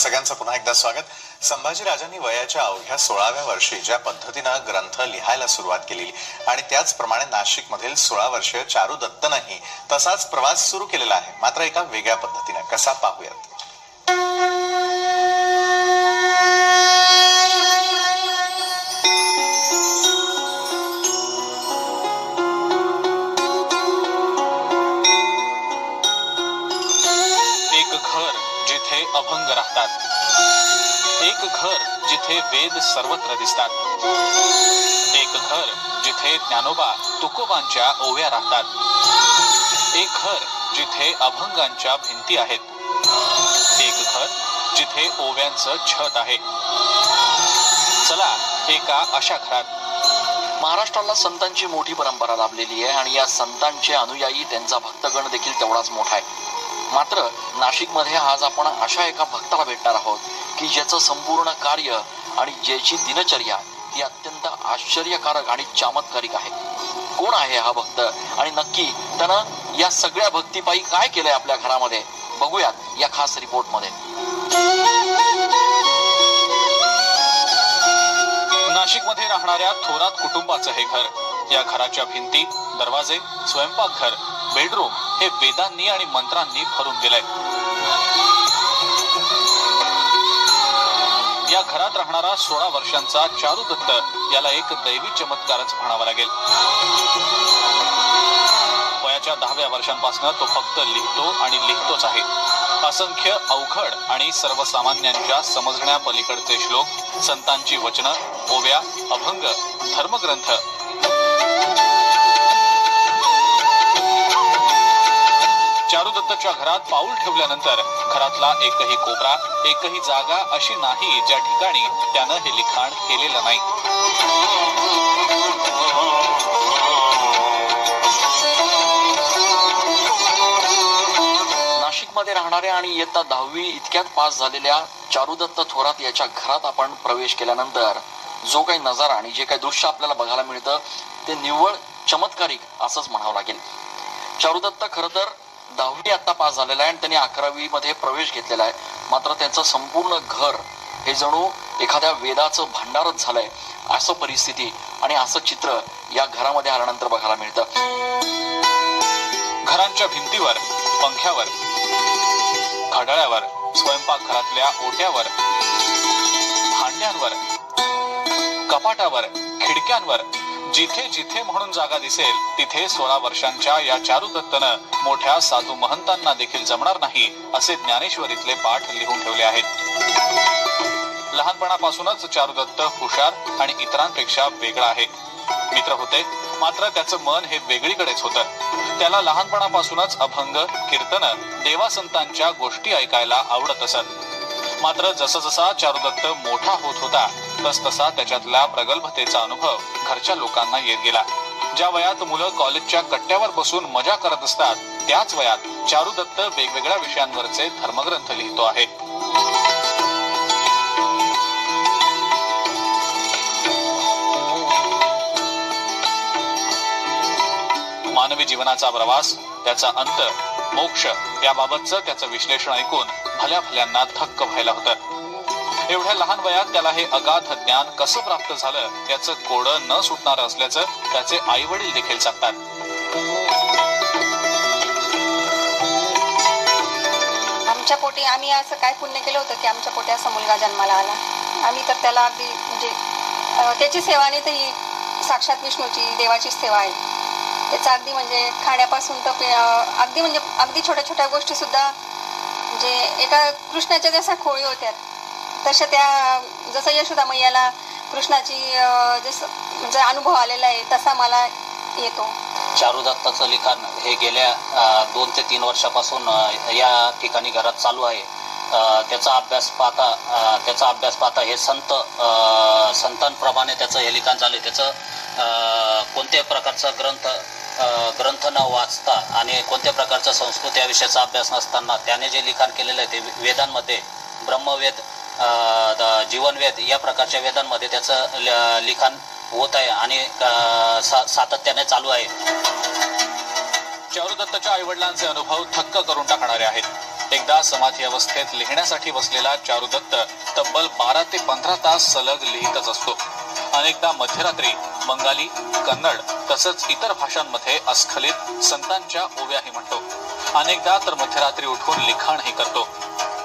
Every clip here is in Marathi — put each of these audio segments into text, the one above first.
सगळ्यांचं पुन्हा एकदा स्वागत. संभाजीराजांनी वयाच्या अवघ्या 16व्या वर्षी ज्या पद्धतीनं ग्रंथ लिहायला सुरुवात केली आणि त्याचप्रमाणे नाशिकमधील 16 वर्षीय चारू दत्तनंही तसाच प्रवास सुरू केलेला आहे, मात्र एका वेगळ्या पद्धतीने. कसा पाहूयात. एक घर जिथे अभंग राहतात, एक घर जिथे वेद सर्वत्र दिसतात, एक घर जिथे ज्ञानोबा तुकोबांच्या ओव्या राहतात, एक घर जिथे अभंगांच्या भिंती आहेत, एक घर जिथे ओव्यांचं छत आहे. चला एका अशा घरात. महाराष्ट्राला संतांची मोठी परंपरा लाभलेली आहे आणि या संतांचे अनुयायी, त्यांचा भक्तगण देखील तेवढाच मोठा आहे. मात्र नाशिकमध्ये आज आपण अशा एका भक्ताला भेटणार आहोत की ज्याचं संपूर्ण कार्य आणि ज्याची दिनचर्या ही अत्यंत आश्चर्यकारक आणि चमत्कारिक आहे. कोण आहे हा भक्त आणि नक्की त्यानं या सगळ्या भक्तीपायी काय केलंय आपल्या घरामध्ये, बघूयात या खास रिपोर्टमध्ये. नाशिकमध्ये राहणाऱ्या थोरात कुटुंबाचं हे घर. या घराच्या भिंती, दरवाजे, स्वयंपाकघर, बेडरूम हे वेदांनी आणि मंत्रांनी भरून गेलंय. या घरात राहणारा 16 वर्षांचा चारू दत्त याला एक दैवी चमत्कारच म्हणावा लागेल. वयाच्या 10व्या वर्षांपासून तो फक्त लिहितो आणि लिहितोच आहे. असंख्य अवघड आणि सर्वसामान्यांच्या समजण्या पलीकडचे श्लोक, संतांची वचनं, ओव्या, अभंग, धर्मग्रंथ. चारू दत्तच्या घरात पाऊल ठेवल्यानंतर घरातला एकही कोपरा, एकही जागा अशी नाही ज्या ठिकाणी त्यानं हे लिखाण केलेलं नाही. नाशिकमध्ये राहणाऱ्या आणि इयत्ता 10वी इतक्यात पास झालेल्या चारुदत्त थोरात याच्या घरात आपण प्रवेश केल्यानंतर जो काही नजारा आणि जे काही दृश्य आपल्याला बघायला मिळतं ते निव्वळ चमत्कारिक असंच म्हणावं लागेल. चारुदत्त खरं तर 10वी आता पास झालेला आहे आणि त्यांनी 11वी मध्ये प्रवेश घेतलेला आहे. मात्र त्यांचं संपूर्ण घर हे जणू एखाद्या वेदाचं भांडारच झालंय, असं परिस्थिती आणि असं चित्र या घरामध्ये आल्यानंतर बघायला मिळतं. घरांच्या भिंतीवर, पंख्यावर, घड्याळावर, स्वयंपाकघरातल्या ओट्यावर, भांड्यांवर, कपाटावर, खिडक्यांवर जिथे जिथे म्हणून जागा दिसेल तिथे 16 वर्षांच्या या चारू दत्तनं मोठ्या साधू महंतांना देखील जमणार नाही असे ज्ञानेश्वरीतले पाठ लिहून ठेवले आहेत. लहानपणापासूनच चारू दत्त हुशार आणि इतरांपेक्षा वेगळा आहे. मित्र होते, मात्र त्याचं मन हे वेगळीकडेच होतं. त्याला लहानपणापासूनच अभंग, कीर्तन, देवासंतांच्या गोष्टी ऐकायला आवडत असत. मात्र जसा चारुदत्त मोठा होत होता तसतसा त्याच्यातल्या प्रगल्भतेचा अनुभव घरच्या लोकांना येत गेला. ज्या वयात मुलं कॉलेजच्या कट्ट्यावर बसून मजा करत असतात त्याच वयात चारुदत्त वेगवेगळ्या विषयांवरचे धर्मग्रंथ लिहितो आहे. मानवी जीवनाचा प्रवास, त्याचा अंत, मोक्ष याबाबतचं त्याचं विश्लेषण ऐकून भल्या भल्यांना थक्क व्हायला होतं. एवढ्या लहान वयात त्याला हे अगाध ज्ञान कसं प्राप्त झालं याचं कोडं न सुटणार असल्याचं त्याचे आई वडील देखील सांगतात. आमच्या पोटी आम्ही असं काय पुण्य केलं होतं की आमच्या पोटी असा मुलगा जन्माला आला. आम्ही तर त्याला अगदी म्हणजे त्याची सेवा नाही तर ही साक्षात विष्णूची, देवाची सेवा आहे. त्याचं अगदी म्हणजे खाण्यापासून तर अगदी छोट्या छोट्या गोष्टी सुद्धा म्हणजे एका कृष्णाच्या जशा खोळी होत्या तशा त्या, जसं यशोदा मैयाला कृष्णाची जसं म्हणजे अनुभव आलेला आहे तसा मला येतो. चारू दत्ताचं लिखाण हे गेल्या 2 ते 3 वर्षापासून या ठिकाणी घरात चालू आहे. त्याचा अभ्यास पाहता हे संतांप्रमाणे त्याचं हे लिखाण झाले. त्याचं कोणत्याही प्रकारचा ग्रंथ न वाचता आणि कोणत्या प्रकारचा संस्कृत या विषयाचा अभ्यास नसताना त्याने जे लिखाण केलेलं आहे ते वेदांमध्ये, ब्रह्मवेद, जीवनवेद या प्रकारच्या वेदांमध्ये त्याचं लिखाण होत आहे आणि सातत्याने चालू आहे. चारू दत्तच्या आई वडिलांचे अनुभव थक्क करून टाकणारे आहेत. एकदा समाधी अवस्थेत लिहिण्यासाठी बसलेला चारुदत्त तब्बल 12 ते 15 तास सलग लिहितच असतो. अनेकदा मध्यरात्री बंगाली, कन्नड तसंच इतर भाषांमध्ये अस्खलित संतांच्या ओव्याही म्हणतो. अनेकदा तर मध्यरात्री उठून लिखाणही करतो.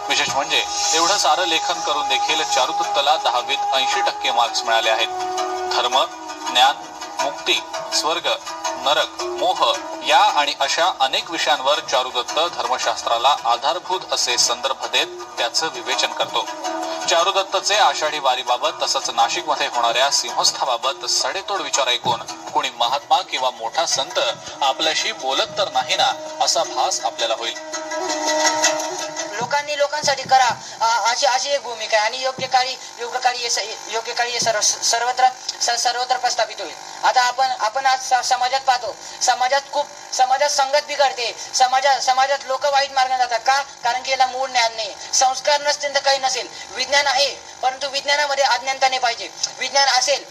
विशेष म्हणजे एवढं सारं लेखन करून देखील चारुदत्तला 10वीत 80% मार्क्स मिळाले आहेत. धर्म, ज्ञान, मुक्ती, स्वर्ग, नरक, मोह या आणि अशा अनेक विषयांवर चारुदत्त धर्मशास्त्राला आधारभूत असे संदर्भ देत त्याचं विवेचन करतो. चारुदत्तचे आषाढी वारीबाबत तसंच नाशिकमध्ये होणाऱ्या सिंहस्थाबाबत सडेतोड विचार ऐकून कोणी महात्मा किंवा मोठा संत आपल्याशी बोलत तर नाही ना असा भास आपल्याला होईल. लोकांनी लोकांसाठी करा अशी एक भूमिका आहे आणि योग्य काळी हे सर्वत्र प्रस्थापित होईल. आता आपण आज समाजात पाहतो, समाजात संगत बिघडते, समाजात लोक वाईट मार्गाने जातात. का? कारण की याला मूळ ज्ञान नाही, संस्कार नसतील तर काही नसेल. विज्ञान आहे परंतु विज्ञानामध्ये अज्ञानता नाही पाहिजे. विज्ञान असेल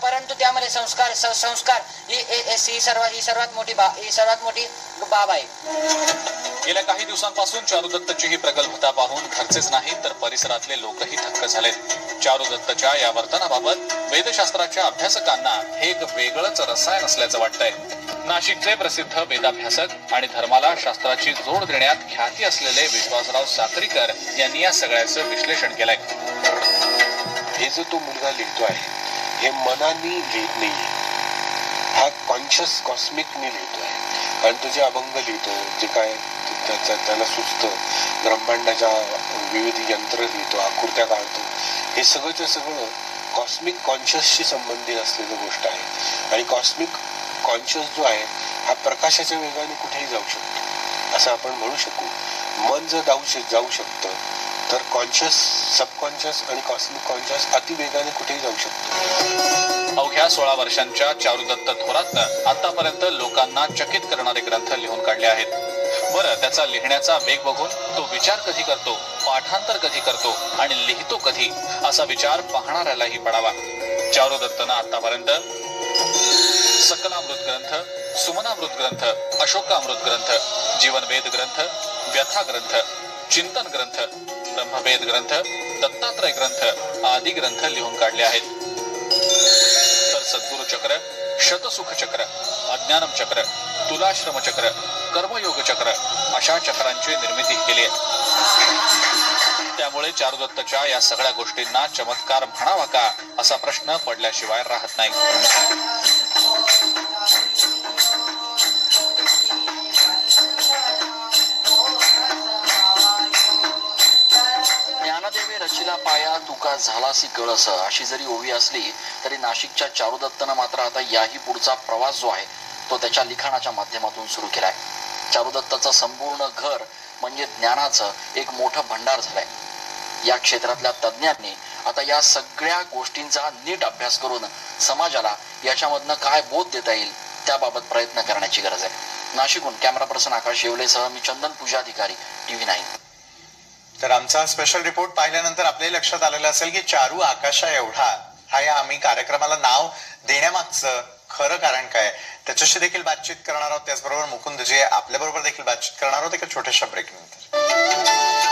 परंतु त्यामध्ये संस्कार ही सर्वात मोठी बाब आहे. गेल्या काही दिवसांपासून चारुदत्तची ही प्रगल्भता पाहून घरचेच नाही तर परिसरातले लोकही थक्क झालेत. चारुदत्तच्या या वर्तनाबाबत वेदशास्त्राच्या अभ्यासकांना हे एक वेगळंच रसायन असल्याचं वाटतंय. नाशिकचे प्रसिद्ध वेदाभ्यासक आणि धर्माला शास्त्राची जोड देण्यात ख्याती असलेले विश्वासराव साक्रीकर यांनी या सगळ्याचं विश्लेषण केलंय. हे जो तो मुलगा लिहितो आहे हे मनाने लिहित नाहीये, हा कॉन्शियस कॉस्मिकने लिहितो आहे. कारण तो जे अभंग लिहितो, जे काय त्याला सुचतं, ब्रह्मांडाच्या विविध यंत्र लिहितो, आकृत्या काढतो, हे सगळंच्या सगळं कॉस्मिक कॉन्शियसशी संबंधित असलेली गोष्ट आहे. आणि कॉस्मिक कॉन्शियस जो आहे हा प्रकाशाच्या वेगाने कुठेही जाऊ शकतो असं आपण म्हणू शकू. मन जर जाऊ शकतं तर कॉन्शियस, सबकॉन्शियस आणि कॉस्मिक कॉन्शियस अतिवेगाने कुठेही जाऊ शकतो. अवघ्या 16 वर्षांच्या चारुदत्त थोरातनं आतापर्यंत लोकांना चकित करणारे ग्रंथ लिहून काढले आहेत. बरं, त्याचा लिहिण्याचा वेग बघून तो विचार कधी करतो, पाठांतर कधी करतो आणि लिहितो कधी असा विचार पाहणाऱ्यालाही पडावा. चारुदत्तनं आतापर्यंत सकलामृत ग्रंथ, सुमनामृत ग्रंथ, अशोकामृत ग्रंथ, जीवनवेद ग्रंथ, व्यथा ग्रंथ, चिंतन ग्रंथ, ब्रह्मवेद ग्रंथ, दत्तात्रय ग्रंथ आदी ग्रंथ लिहून काढले आहेत. तर सद्गुरु चक्र, शतसुख चक्र, अज्ञानम चक्र, तुलाश्रम चक्र, कर्मयोग चक्र अशा चक्रांची निर्मिती केली आहे. त्यामुळे चारुदत्तच्या या सगळ्या गोष्टींना चमत्कार म्हणावा का असा प्रश्न पडल्याशिवाय राहत नाही. ज्ञानदेवे रचिला पाया तुका झालासी कळस अशी जरी ओवी असली तरी नाशिकच्या चारुदत्तनं मात्र आता याही पुढचा प्रवास जो आहे तो त्याच्या लिखाणाच्या माध्यमातून सुरू केलाय. चारुदत्ताचं संपूर्ण घर म्हणजे ज्ञानाचं एक मोठं भंडार झालंय. या क्षेत्रातल्या तज्ज्ञांनी आता या सगळ्या गोष्टींचा नीट अभ्यास करून समाजाला याच्यामधनं काय बोध देता येईल त्याबाबत प्रयत्न करण्याची गरज आहे. नाशिकहून कॅमेरा पर्सन आकाश येवलेसह मी चंदन पूजाधिकारी, TV9. तर आमचा स्पेशल रिपोर्ट पाहिल्यानंतर आपल्याही लक्षात आलेलं असेल की चारू आकाशा एवढा हा या आम्ही कार्यक्रमाला नाव देण्यामागचं खरं कारण काय, त्याच्याशी देखील बातचीत करणार आहोत. त्याचबरोबर मुकुंद जे आपल्या बरोबर देखील बातचीत करणार आहोत एका छोट्याशा ब्रेक नंतर.